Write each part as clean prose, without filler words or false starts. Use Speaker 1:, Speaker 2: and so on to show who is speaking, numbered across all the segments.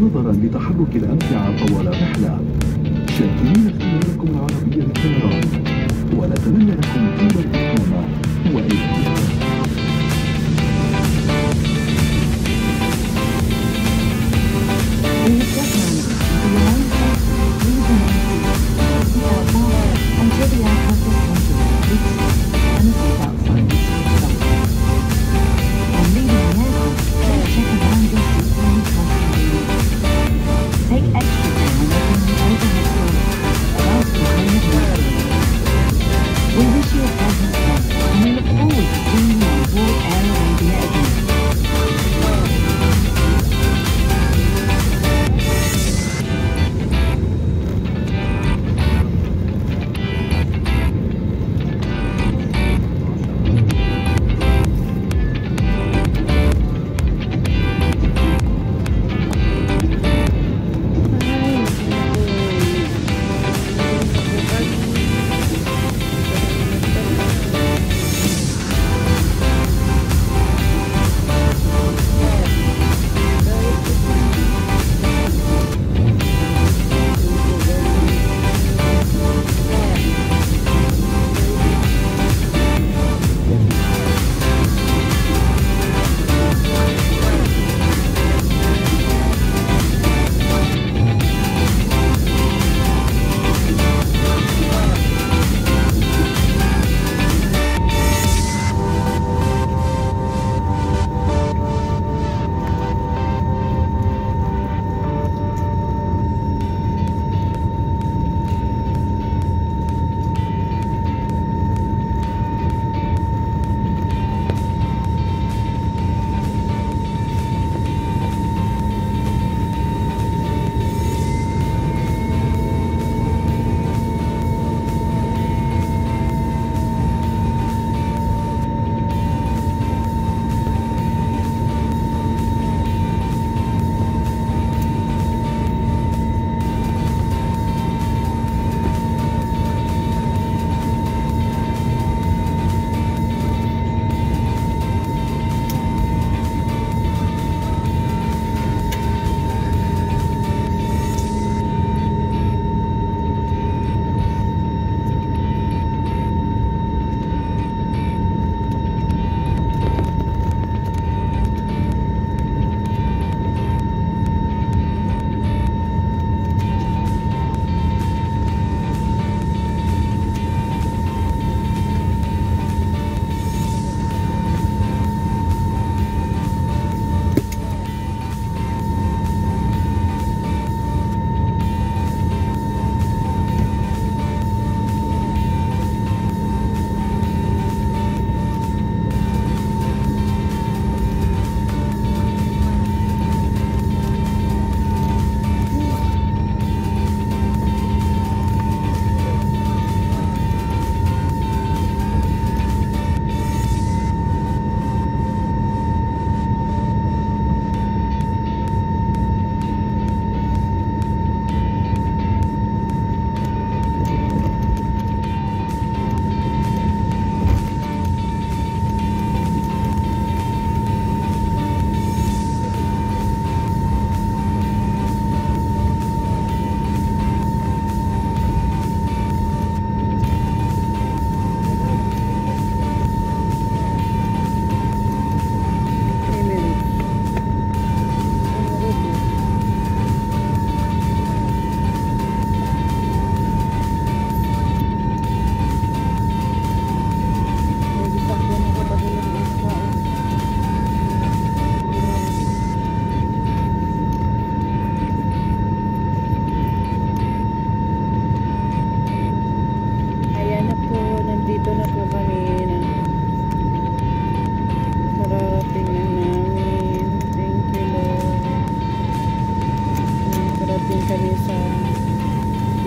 Speaker 1: نظرا لتحرك الأمتعة طوال الرحلة. شاكرين اختياركم العربية للطيران، ونتمنى لكم طيب الإقامة وإلى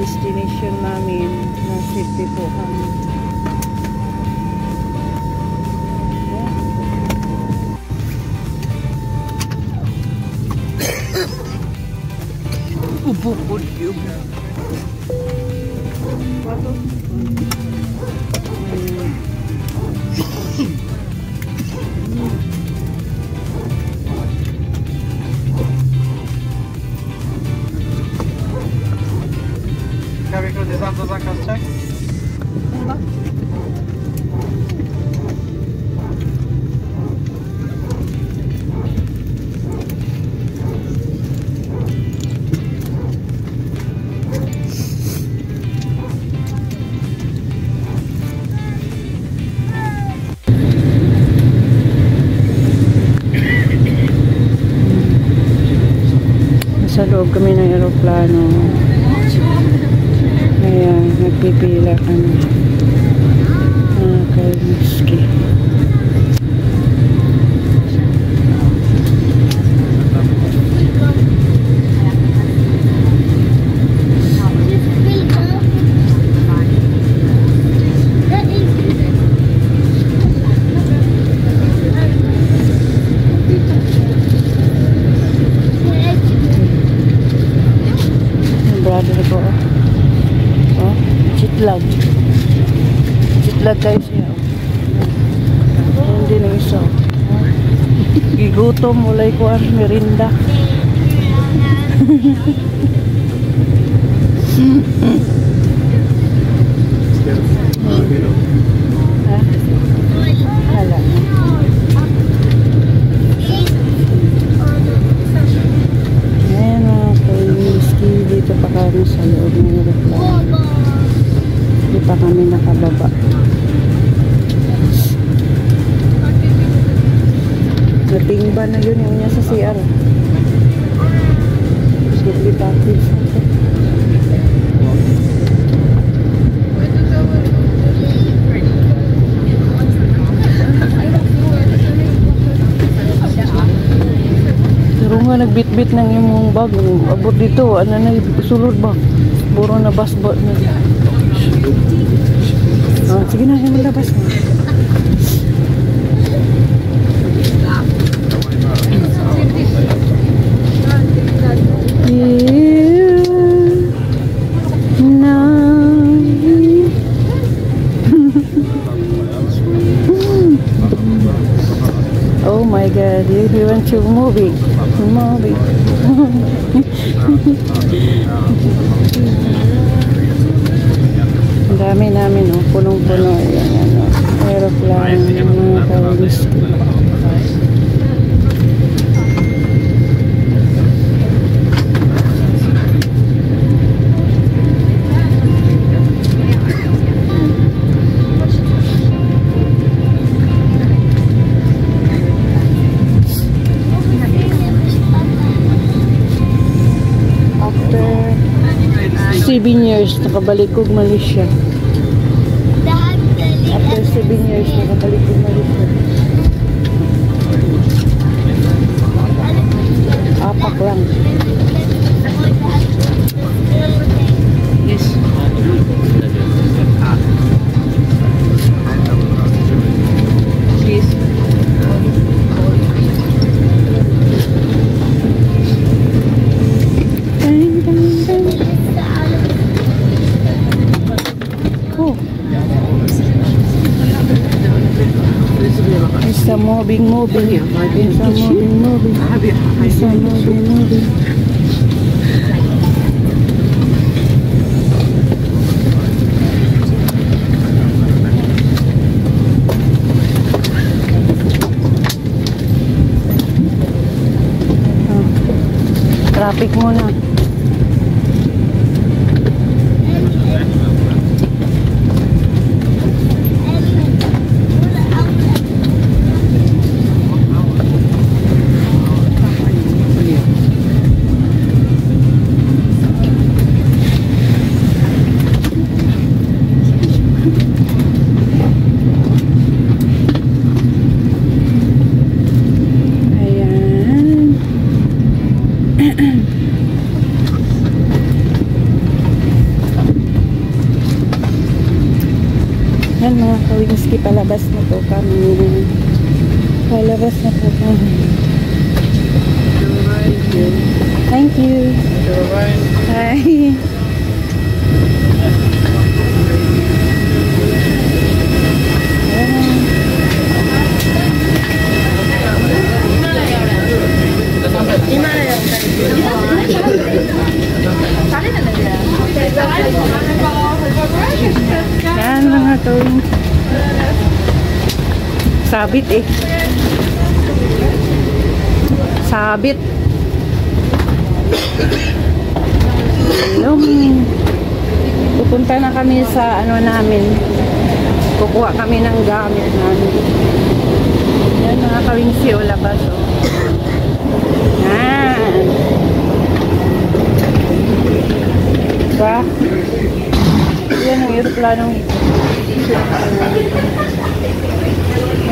Speaker 2: destination namin na safety po kami.
Speaker 3: Ubukod yun. to zakaz czek?
Speaker 2: Sa loob kami ng aeroplano. Ayan, nagpipila kami. Kalmiski. Brother ko. Oh, chitlag. Chitlag guys siya. Hindi na isa. Gigutom, walay ko ang merinda. Ha? Hala. Ayan mga kalmiski, dito pa kami sa loob ng aeroplano. Hindi pa kami nakababa. Natingba na yun yung niya sa CR. Simply package. Pero nga nagbit-bit ng imong bag. Abot dito, ano na sulod ba? Buro na basbot na. Ah, sige na, yung labas mo. Oh my God, you went to movie. Ang dami namin, oh, punong-puno. Ayan, ano, aeroplane, mga kalmiski. After 7 years, nakabalik ko Malaysia. After 7 years, nakabalik ko Malaysia. Apak lang. Yes. Yes. Oh. It's a moving. Traffic muna. Yan mga kalmiski, palabas na po kami. Palabas na po kami. Thank you. Bye.
Speaker 4: Sale
Speaker 2: Yan mga kawing. Sabit eh. Sabit. Pupunta na kami sa ano namin. Kukuha kami ng gamit namin. Yan mga kawing si o labas o. Yan. Diba? Yan ang aeroplanong ito.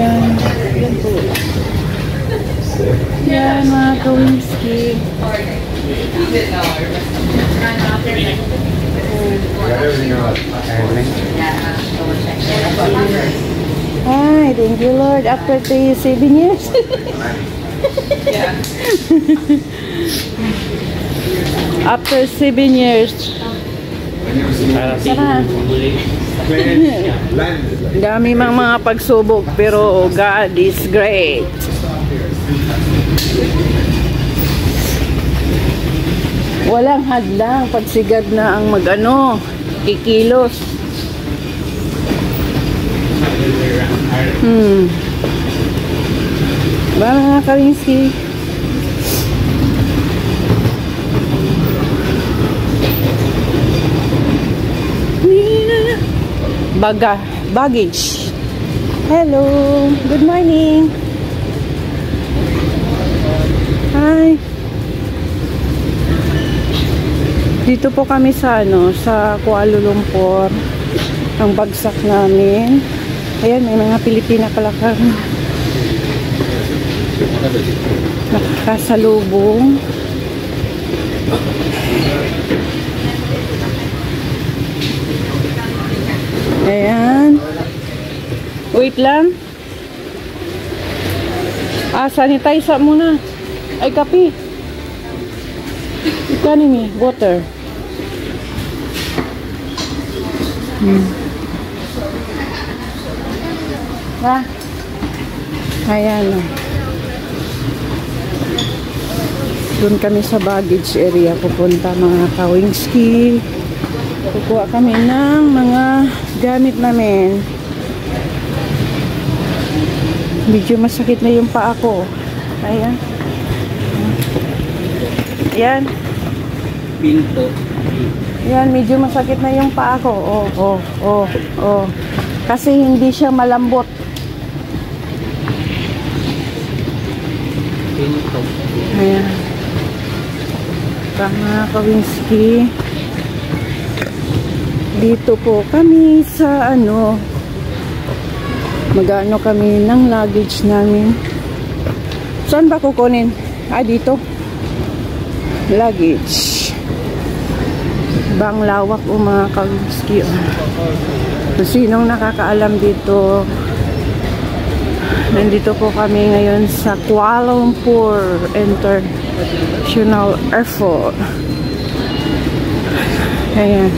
Speaker 2: Yan. Yan po. Yan mga kawinski. Hi, thank you Lord. After 7 years. After 7 years. Sana. Dami mga pagsubok pero God is great. Walang hadlang pagsigad na ang magano, kikilos. Ba mga kawinski? Baggage. Hello, good morning. Hi. Dito po kami sa sa Kuala Lumpur. Ang bagsak namin. Ayan, may mga Pilipina pala kami. Nakakasalubong. Ayan. Wait lang. Sanitize muna. Ay, kape. Ikaw ni water. Ayan. Doon kami sa baggage area pupunta mga kawingski. Kukuha kami ng mga gamit namin. Medyo masakit na yung paa ko. Ayan. Ayan.
Speaker 3: Pinto.
Speaker 2: Ayan, medyo masakit na yung paa ko. Oh. Kasi hindi siya malambot.
Speaker 3: Pinto.
Speaker 2: Ayan. Mga kawinski. Dito po kami sa mag-ano kami ng luggage namin. Saan ba kukunin? Dito. Luggage. Bang lawak o mga kawinski. So, sinong nakakaalam dito? Nandito po kami ngayon sa Kuala Lumpur International Airport. Ayan.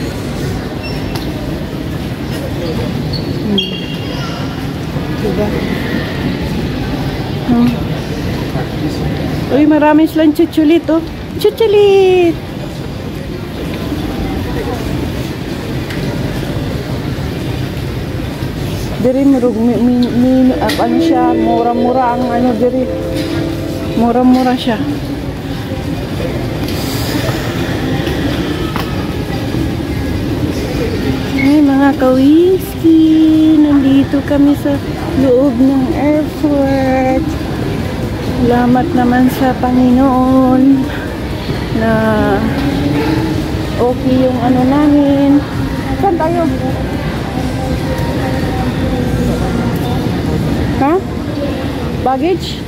Speaker 2: Diba? Uy, marami silang chuchulit, oh. Chuchulit! Diri ano siya, mura-mura ang diri. Mura-mura siya. Ay, mga kawinski, nandito kami sa loob ng airport. Salamat naman sa Panginoon na okay yung namin. Saan tayo? Ha? Baggage?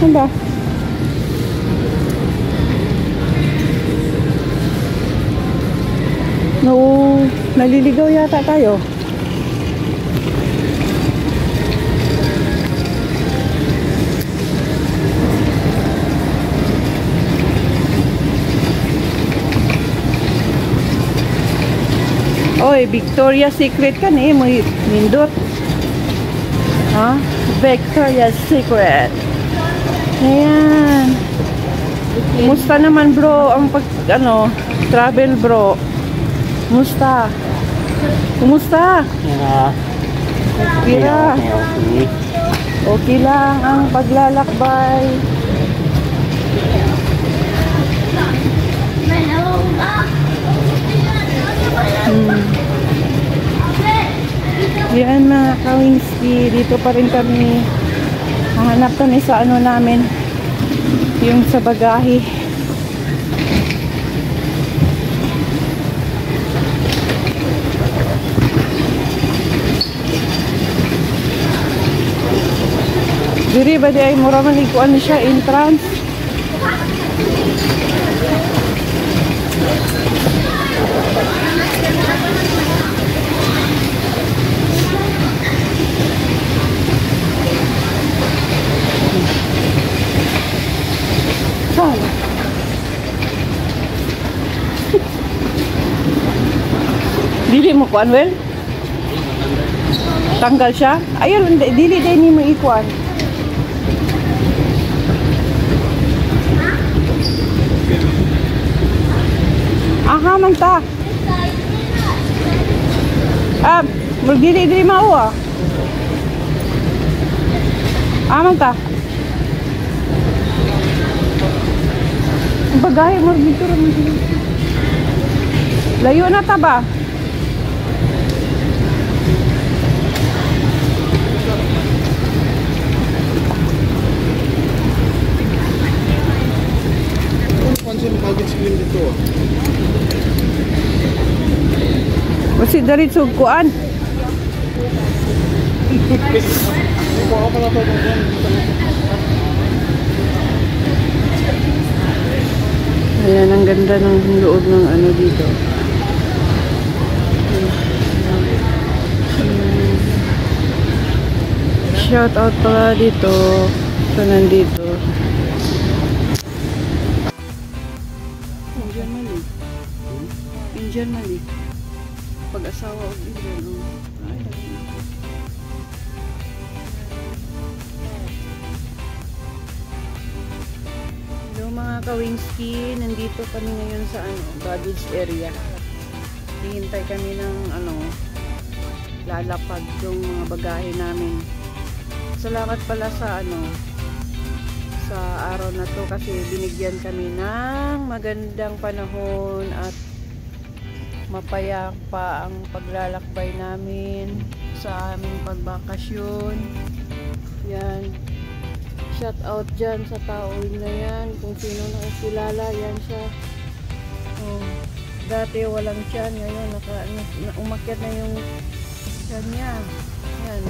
Speaker 2: Saan ba? No, naliligaw yata tayo. Oy, Victoria's Secret ka ni mo nindot. Ha? Victoria's Secret. Ayan. Kumusta naman bro ang travel bro? Kumusta? Kumusta? Kira. Okay lang ang paglalakbay. Yan mga Kawinski, dito pa rin kami. Hahanap kami sa namin, yung sa bagahe. Diri ba di ay mura man ikuan siya entrance? Dili mo kuan well? Tanggal siya? Ayun, dili din mo ikuan. Aha man ta. Dili mau ah. Aman ta. Bagahe mo dito ra man. Layo na ta ba? Masih dari sukuan. Ayan, ang ganda ng loob ng dito. Shout out pala dito. So, nandito. Indian Mali. Pag-asawa o Indian. Hello mga Kawinski, nandito kami ngayon sa baggage area. Hihintay kami ng lalapag yung mga bagahe namin. Salamat pala sa sa araw na to kasi binigyan kami ng magandang panahon at mapayapa ang paglalakbay namin sa aming pagbakasyon. Yan. Shout out dyan sa tao na yan. Kung sino nakakilala, yan siya. Dati walang tiyan. Ngayon, umakyat na yung tiyan niya. Yan.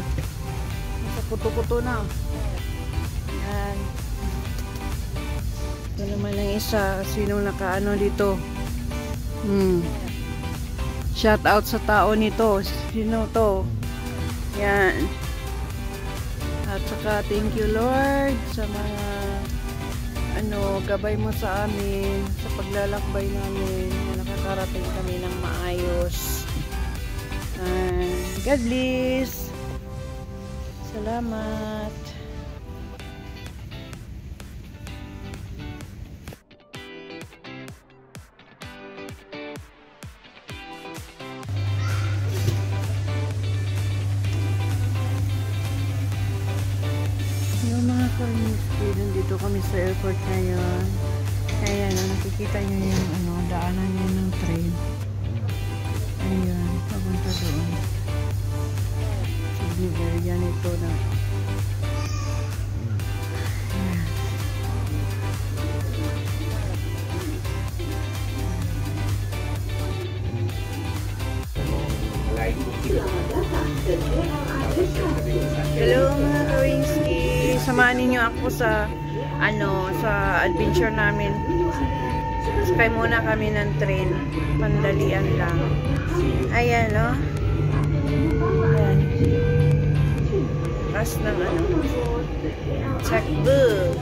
Speaker 2: Nasa kuto-kuto na. Yan. Ito naman ang isa. Sino nakaano dito? Shout out sa tao nito. Sino to? Yan. At saka thank you Lord sa mga gabay mo sa amin sa paglalakbay namin na nakakarating kami ng maayos. God bless. Salamat. Nandito kami sa airport ngayon. Kaya nakikita nyo yung daanan nyo ng train. Ayun, papunta doon. Signifer yan ito na. Hello mga Kawinski, samahan ninyo ako sa sa adventure namin. Sakay muna kami ng train, pandalian lang. Ayan ayan, kas ng Cebu.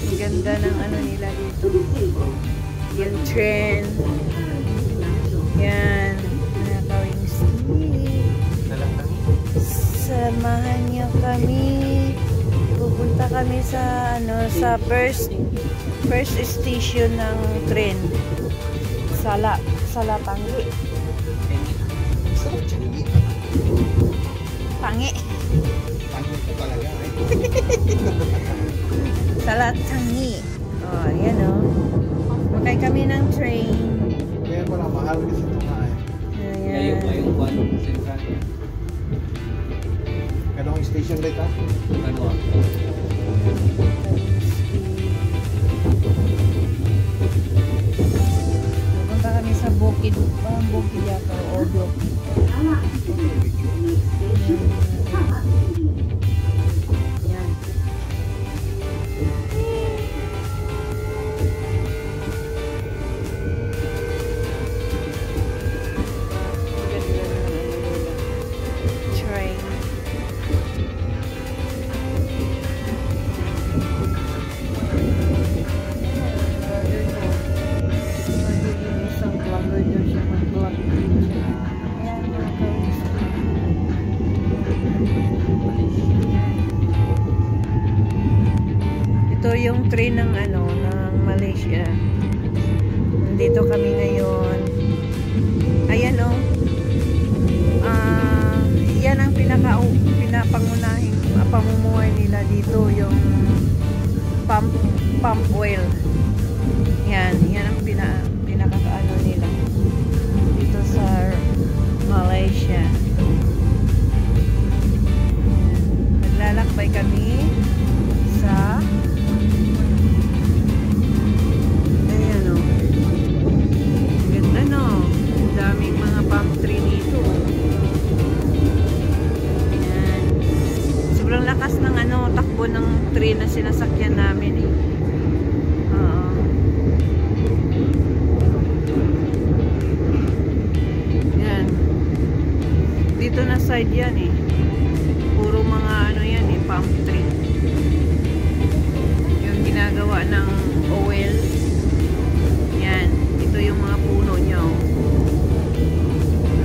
Speaker 2: Ang ganda ng nila dito, yung train. Yan, mga Kawinski, samahan niyo ka Pupunta kami sa ano, sa first station ng train. Salatangi. Tangi.
Speaker 3: Tangi ko talaga.
Speaker 2: Salatangi. Oh, ayan oh. Makay kami ng train.
Speaker 3: Kaya pala mahal kasi ito nga eh.
Speaker 2: Ayan.
Speaker 3: Yung one central. Kanong station dito? Ano?
Speaker 2: Pupunta kami sa Bukid. Parang Bukid yata. O Bukid. Yan. Train. Isang vlogger daw siya, mag-vlog din siya. Ayan, mga kawis. Ito yung train ng ano, ng Malaysia. Nandito kami ngayon. Ayan oh. Yan ang pinapangunahing pamumuhay nila dito, yung pump oil. Yan ang pinakakaano nila dito sa Malaysia. Naglalakbay kami sa ayan o. Ganda no. Daming mga palm tree dito. Ayan. Sobrang lakas ng ano, takbo ng train na sinasakyan namin eh. Oo. Yan. Dito na side yan eh. Puro mga ano yan eh, palm tree. Yung ginagawa ng oil. Yan. Ito yung mga puno niya oh.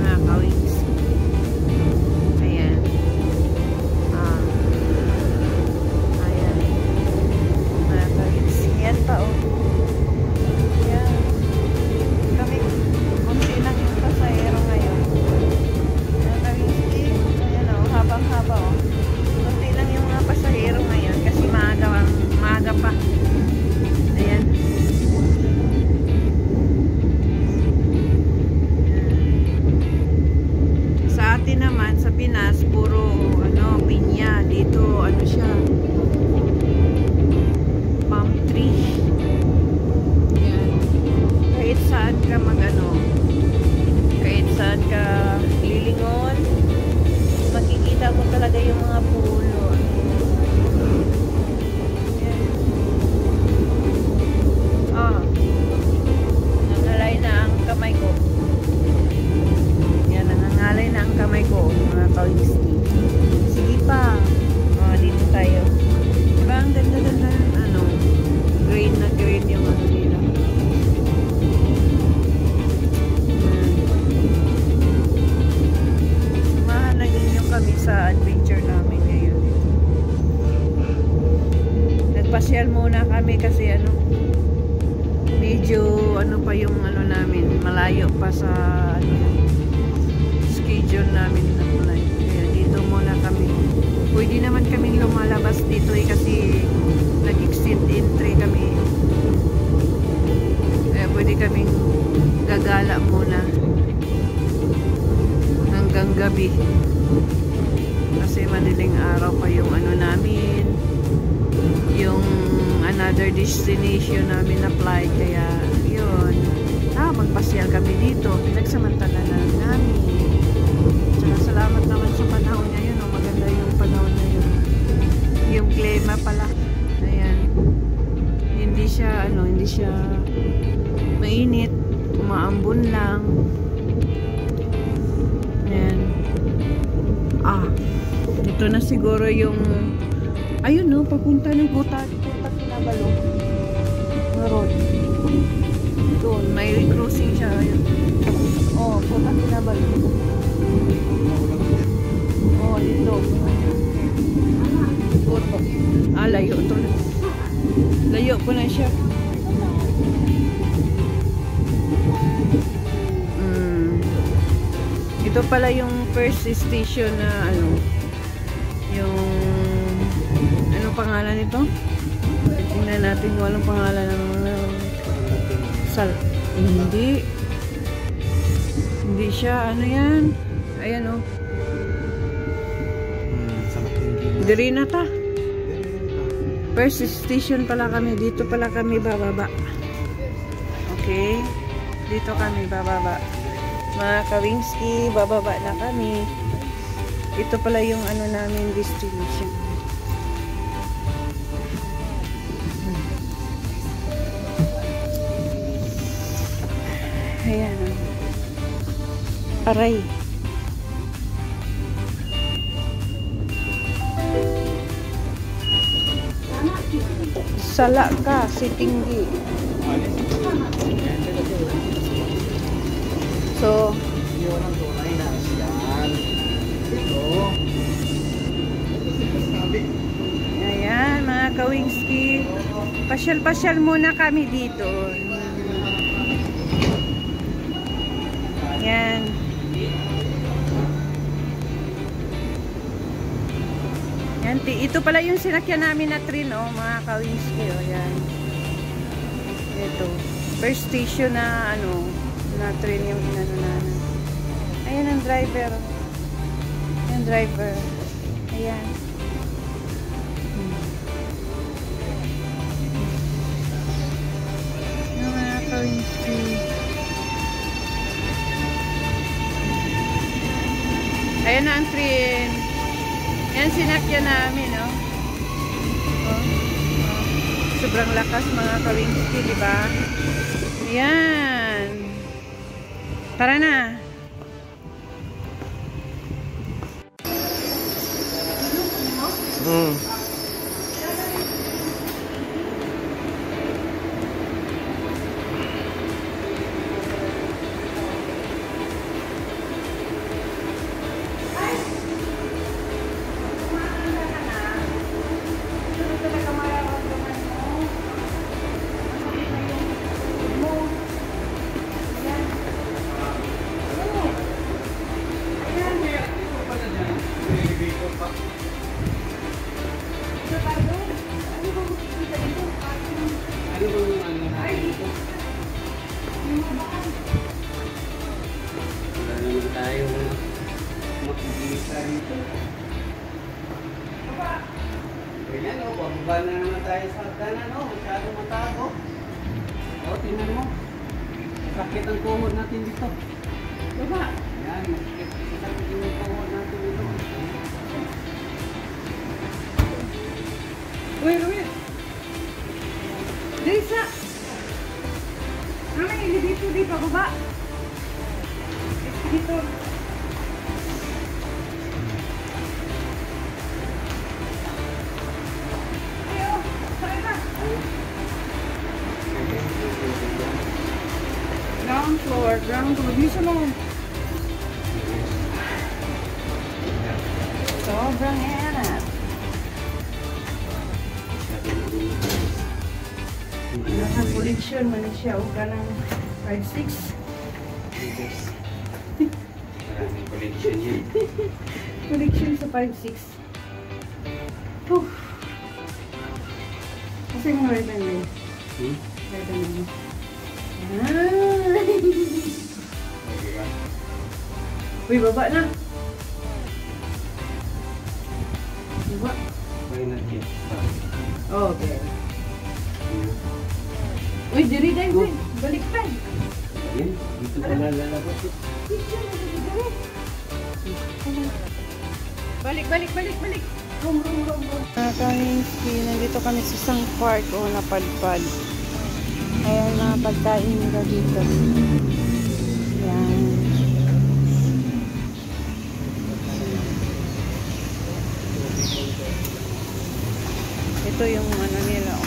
Speaker 2: Mga kawings. Ayan. Ayan. Mga kawings. Yan pa oh. Yan. Kami, kunti lang yung pasahero ngayon. Mga kawings. Ayan oh, habang-haba oh. Kunti lang yung mga pasahero ngayon kasi maaga pa. Ayan. Sa atin naman, sa Pinas, puro ano, pinya. Dito, ano siya, palm tree. Ayan. Kahit saan ka kahit saan ka lilingon, makikita mo talaga yung mga puno. Ayan. Nangalay na ang kamay ko. Yan, nangangalay na ang kamay ko, mga kawiski. Sige pa. Dito tayo. Diba ang ganda-ganda ano, green na green yung ano nila. Sumahan na ninyo kami sa adventure namin ngayon. Nagpasyal muna kami kasi ano, medyo ano pa yung ano namin, malayo pa sa ano, schedule namin na flight. Kaya dito muna kami. Pwede naman kaming lumalabas dito eh kasi nag-extend entry kami. Kaya pwede kaming gagala muna hanggang gabi. Kasi madaling araw pa yung ano namin, yung another destination namin na flight. Kaya yun, magpasyal kami dito, pinagsamantala na namin. Tsaka salamat naman sa panahon ngayon, maganda yung panahon ngayon, yung klima pala. Ayan, hindi siya mainit, umaambon lang. Ayan. Ito na siguro yung ayun no, papunta ng Kuta Kinabalu na road. Doon, may crossing siya. Ayun. Kuta Kinabalu. Dito. Ito pala yung first station na ano, yung anong pangalan nito? Tingnan natin kung anong pangalan ng hindi siya, ano yan? Ayan o. Diri na ta. First station pala kami. Dito pala kami bababa. Okay. Dito kami bababa. Mga Kawingski, bababa na kami. Ito pala yung ano namin destination. Ayan. Aray. Sala ka, si Tinggi. So, ayan mga Kawingski, pasyal-pasyal muna kami dito. Ayan. Yan, ito pala yung sinakyan namin na train, oh, mga Kawingski, oh, yan. Ito, first station na, ano, na train yung inano namin. Ayan ang driver. Ayan, driver. Ayan. Yung mga Kawingski. Ayan na ang train. Yan sinakyan namin, no? Oh. Sobrang lakas mga Kawingski, di ba? Yan. Tara na.
Speaker 4: Ganyan o, pababa na naman tayo sa hagdanan o, masyadong matago. O, tingnan mo. Sakit ang tuhod natin dito. Baba. Yan, sakit yung tuhod natin dito.
Speaker 2: Wait. Disa. Ano yung dito, di pa baba? Dito. Ground floor. Bisa mo. Sobrang enat. Naka-collection man siya. O ka ng 5-6.
Speaker 4: Maraming collection yan.
Speaker 2: Collection sa 5-6. Kasi mga ribbon rin. Ribbon rin. Uy, baba na. Baba. Okay. Uy, diri din. Baliktad.
Speaker 4: Yan, dito pa lalabas.
Speaker 2: Balik. Rum. Kawingski, nandito kami sa isang park o napadpad. Ayan mga pagkain nila dito. Ayan. Ito yung ano nila, oh.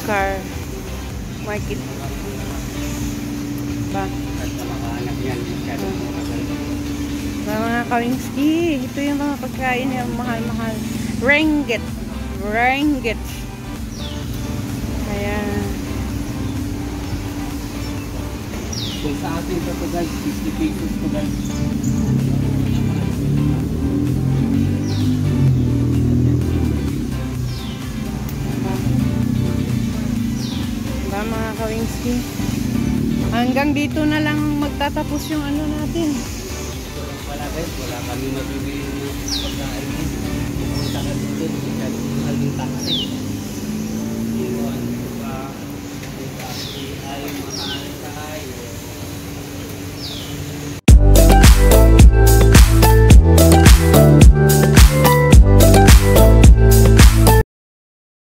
Speaker 2: Car market. Ba? Mga Kawingski, ito yung mga pagkain yung mahal-mahal. Ringgit. Ayan.
Speaker 4: Kung sa atin pa to guys, 50 pesos to guys.
Speaker 2: Diba mga Kawingski? Hanggang dito na lang magtatapos yung ano natin.
Speaker 4: Wala guys, wala kami mabibili ng pagkain. Pumunta ka dito, hindi ka maging taxi.